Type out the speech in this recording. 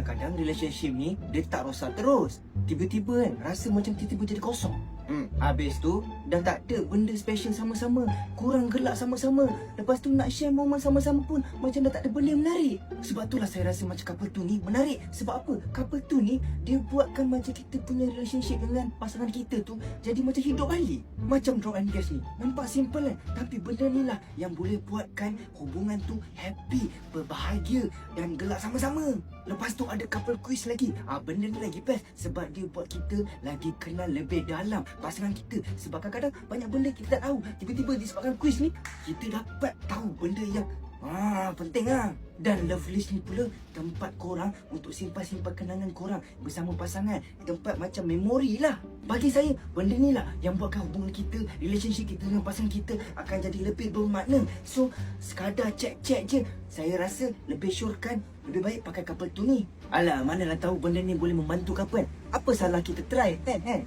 kadang-kadang relationship ni dia tak rosak terus. Tiba-tiba kan rasa macam tiba-tiba jadi kosong. Habis tu dah tak ada benda special sama-sama, kurang gelak sama-sama. Lepas tu nak share momen sama-sama pun macam dah tak ada benda yang menarik. Sebab itulah saya rasa macam couple tu ni menarik. Sebab apa? Couple tu ni dia buatkan macam kita punya relationship dengan pasangan kita tu jadi macam hidup balik. Macam drop and gas ni, nampak simple kan? Tapi benda ni lah yang boleh buatkan hubungan tu happy, berbahagia dan gelak sama-sama. Lepas tu ada couple quiz lagi. Benda ni lagi best sebab dia buat kita lagi kenal lebih dalam pasangan kita. Sebab kadang-kadang banyak benda kita tak tahu. Tiba-tiba disebabkan quiz ni, kita dapat tahu benda yang penting lah. Dan love list ni pula tempat korang untuk simpan-simpan kenangan korang bersama pasangan. Tempat macam memori lah. Bagi saya, benda ni lah yang buatkan hubungan kita, relationship kita dengan pasangan kita akan jadi lebih bermakna. So, sekadar cek-cek je, saya rasa lebih syorkan lebih baik pakai couple tu ni. Alah, manalah tahu benda ni boleh membantu couple. Apa salah kita try kan?